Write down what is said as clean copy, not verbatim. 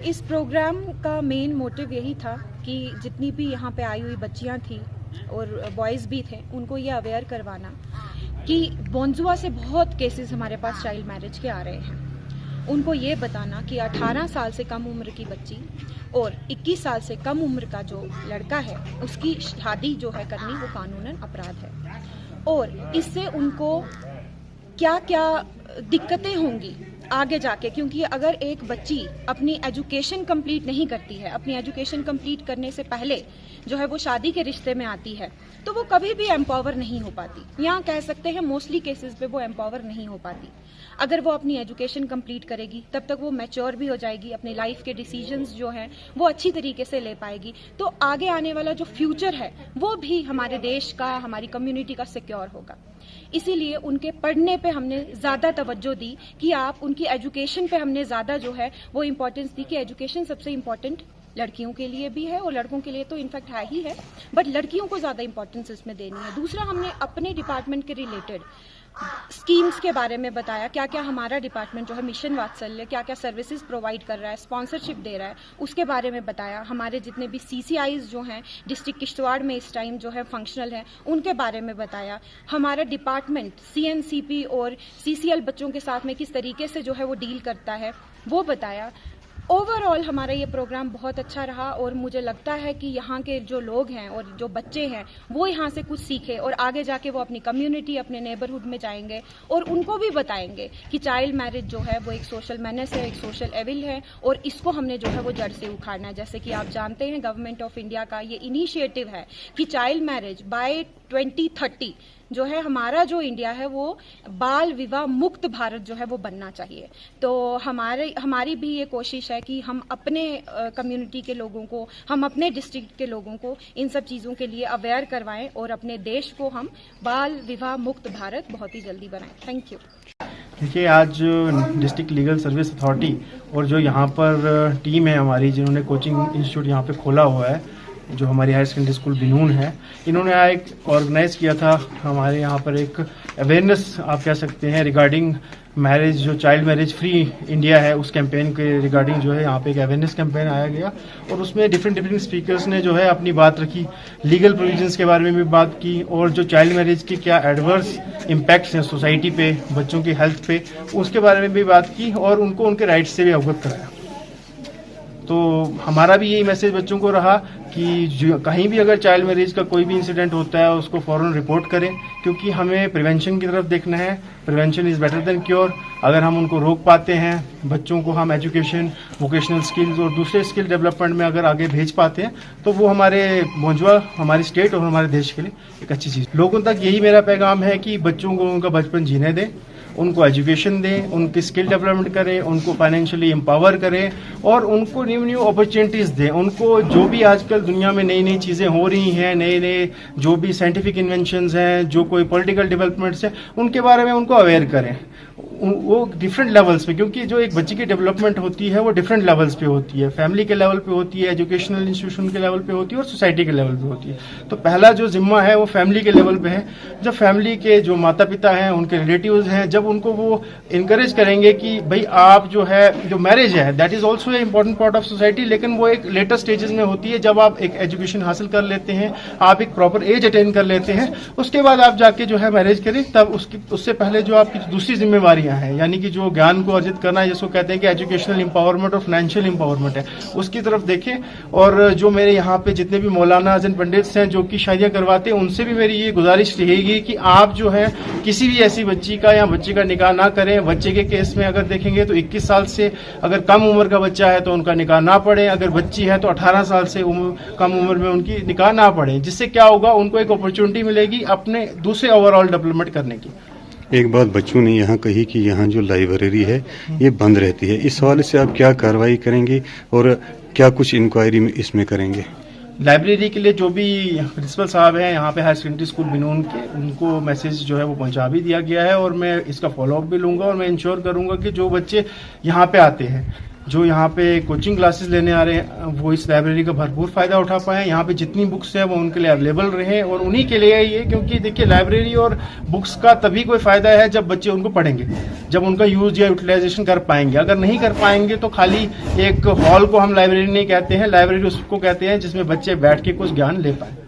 इस प्रोग्राम का main motive यही था कि जितनी भी यहाँ पे आई हुई बच्चियाँ थी और बॉयज़ भी थे, उनको ये अवेयर करवाना कि बोंजुआ से बहुत केसेस हमारे पास चाइल्ड मैरिज के आ रहे हैं। उनको ये बताना कि 18 साल से कम उम्र की बच्ची और 21 साल से कम उम्र का जो लड़का है उसकी शादी जो है करनी वो कानूनन अपराध है, और इससे उनको क्या क्या दिक्कतें होंगी आगे जाके। क्योंकि अगर एक बच्ची अपनी एजुकेशन कंप्लीट नहीं करती है, अपनी एजुकेशन कंप्लीट करने से पहले जो है वो शादी के रिश्ते में आती है, तो वो कभी भी एम्पावर नहीं हो पाती। यहाँ कह सकते हैं मोस्टली केसेस पे वो एम्पावर नहीं हो पाती। अगर वो अपनी एजुकेशन कंप्लीट करेगी तब तक वो मैच्योर भी हो जाएगी, अपने लाइफ के डिसीजंस जो हैं वो अच्छी तरीके से ले पाएगी, तो आगे आने वाला जो फ्यूचर है वो भी हमारे देश का, हमारी कम्युनिटी का सिक्योर होगा। इसीलिए उनके पढ़ने पे हमने ज़्यादा तवज्जो दी कि आप उनकी एजुकेशन पे हमने ज़्यादा जो है वो इम्पोर्टेंस दी कि एजुकेशन सबसे इम्पोर्टेंट लड़कियों के लिए भी है और लड़कों के लिए तो इनफैक्ट है ही है, बट लड़कियों को ज़्यादा इंपॉर्टेंस इसमें देनी है। दूसरा, हमने अपने डिपार्टमेंट के रिलेटेड स्कीम्स के बारे में बताया, क्या क्या हमारा डिपार्टमेंट जो है मिशन वात्सल्य क्या क्या सर्विसेज प्रोवाइड कर रहा है, स्पॉन्सरशिप दे रहा है, उसके बारे में बताया। हमारे जितने भी CCIs जो हैं डिस्ट्रिक्ट किश्तवाड़ में इस टाइम जो है फंक्शनल है, उनके बारे में बताया। हमारा डिपार्टमेंट CNCP और CCL बच्चों के साथ में किस तरीके से जो है वो डील करता है वो बताया। ओवरऑल हमारा ये प्रोग्राम बहुत अच्छा रहा और मुझे लगता है कि यहाँ के जो लोग हैं और जो बच्चे हैं वो यहाँ से कुछ सीखे और आगे जाके वो अपनी कम्युनिटी, अपने नेबरहुड में जाएंगे और उनको भी बताएंगे कि चाइल्ड मैरिज जो है वो एक सोशल मेनेस है, एक सोशल एविल है, और इसको हमने जो है वो जड़ से उखाड़ना है। जैसे कि आप जानते हैं गवर्नमेंट ऑफ इंडिया का ये इनिशिएटिव है कि चाइल्ड मैरिज बाय 2030 जो है हमारा जो इंडिया है वो बाल विवाह मुक्त भारत जो है वो बनना चाहिए। तो हमारी भी ये कोशिश है कि हम अपने कम्युनिटी के लोगों को, हम अपने डिस्ट्रिक्ट के लोगों को इन सब चीज़ों के लिए अवेयर करवाएं और अपने देश को हम बाल विवाह मुक्त भारत बहुत ही जल्दी बनाएं। Thank you. देखिए, आज डिस्ट्रिक्ट लीगल सर्विस अथॉरिटी और जो यहाँ पर टीम है हमारी, जिन्होंने कोचिंग इंस्टीट्यूट यहाँ पे खोला हुआ है, जो हमारी हायर सेकेंडरी स्कूल बिनून है, इन्होंने एक ऑर्गेनाइज किया था हमारे यहाँ पर एक अवेयरनेस आप कह सकते हैं रिगार्डिंग मैरिज, जो चाइल्ड मैरिज फ्री इंडिया है उस कैंपेन के रिगार्डिंग जो है यहाँ पे एक अवेयरनेस कैंपेन आया गया और उसमें डिफरेंट स्पीकर्स ने जो है अपनी बात रखी, लीगल प्रोविजंस के बारे में भी बात की और जो चाइल्ड मैरिज के क्या एडवर्स इम्पैक्ट्स हैं सोसाइटी पे, बच्चों की हेल्थ पे, उसके बारे में भी बात की और उनको उनके राइट्स से भी अवगत कराया। तो हमारा भी यही मैसेज बच्चों को रहा कि जो कहीं भी अगर चाइल्ड मैरिज का कोई भी इंसिडेंट होता है उसको फौरन रिपोर्ट करें, क्योंकि हमें प्रिवेंशन की तरफ देखना है। Prevention is better than cure. अगर हम उनको रोक पाते हैं, बच्चों को हम एजुकेशन, वोकेशनल स्किल्स और दूसरे स्किल डेवलपमेंट में अगर आगे भेज पाते हैं, तो वो हमारे बोंजुआ, हमारी स्टेट और हमारे देश के लिए एक अच्छी चीज़। लोगों तक यही मेरा पैगाम है कि बच्चों को उनका बचपन जीने दें, उनको एजुकेशन दें, उनकी स्किल डेवलपमेंट करें, उनको फाइनेंशियली एम्पावर करें और उनको न्यू अपॉर्चुनिटीज़ दें। उनको जो भी आजकल दुनिया में नई नई चीज़ें हो रही हैं, नए नए जो भी साइंटिफिक इन्वेंशंस हैं, जो कोई पॉलिटिकल डेवलपमेंट्स हैं, उनके बारे में उनको अवेयर करें। वो डिफरेंट लेवल्स पे, क्योंकि जो एक बच्चे की डेवलपमेंट होती है वो डिफरेंट लेवल्स पे होती है, फैमिली के लेवल पे होती है, एजुकेशनल इंस्टीट्यूशन के लेवल पे होती है और सोसाइटी के लेवल पे होती है। तो पहला जो जिम्मा है वो फैमिली के लेवल पे है। जब फैमिली के जो माता पिता हैं, उनके रिलेटिव्स हैं, जब उनको वो इनकरेज करेंगे कि भाई आप जो है, जो मैरिज है that is also a important part of society, लेकिन वो एक लेटर स्टेजेस में होती है। जब आप एक एजुकेशन हासिल कर लेते हैं, आप एक प्रॉपर एज अटेन कर लेते हैं, उसके बाद आप जाके जो है मैरिज करें, तब उससे पहले जो आपकी दूसरी जिम्मेवारियां हैं, यानी कि जो ज्ञान को अर्जित करना है, जिसको कहते हैं कि एजुकेशनल इंपावरमेंट और फाइनेंशियल इंपावरमेंट है, उसकी तरफ देखें। और जो मेरे यहाँ पे जितने भी मौलाना अजन पंडित हैं जो कि शादियां करवाते हैं, उनसे भी मेरी ये गुजारिश रहेगी कि आप जो है किसी भी ऐसी बच्ची का या बच्चे का निकाह ना करें। बच्चे के केस में अगर देखेंगे तो 21 साल से अगर कम उम्र का बच्चा है तो उनका निकाह ना पड़े, अगर बच्ची है तो 18 साल से कम उम्र में उनकी निकाह ना पड़े। जिससे क्या होगा, उनको एक अपॉर्चुनिटी मिलेगी अपने दूसरे ओवरऑल डेवलपमेंट करने की। एक बात बच्चों ने यहाँ कही कि यहाँ जो लाइब्रेरी है ये बंद रहती है, इस हवाले से आप क्या कार्रवाई करेंगे और क्या कुछ इंक्वायरी में इसमें करेंगे? लाइब्रेरी के लिए जो भी प्रिंसिपल साहब हैं यहाँ पे हायर सेकेंडरी स्कूल बिनून के, उनको मैसेज जो है वो पहुंचा भी दिया गया है और मैं इसका फॉलोअप भी लूंगा और मैं इंश्योर करूंगा कि जो बच्चे यहाँ पे आते हैं जो यहाँ पे कोचिंग क्लासेस लेने आ रहे हैं वो इस लाइब्रेरी का भरपूर फायदा उठा पाए। यहाँ पे जितनी बुक्स है वो उनके लिए अवेलेबल रहे और उन्हीं के लिए ये, क्योंकि देखिए लाइब्रेरी और बुक्स का तभी कोई फायदा है जब बच्चे उनको पढ़ेंगे, जब उनका यूज या यूटिलाइजेशन कर पाएंगे। अगर नहीं कर पाएंगे तो खाली एक हॉल को हम लाइब्रेरी नहीं कहते हैं, लाइब्रेरी उसको कहते हैं जिसमें बच्चे बैठ के कुछ ज्ञान ले पाए।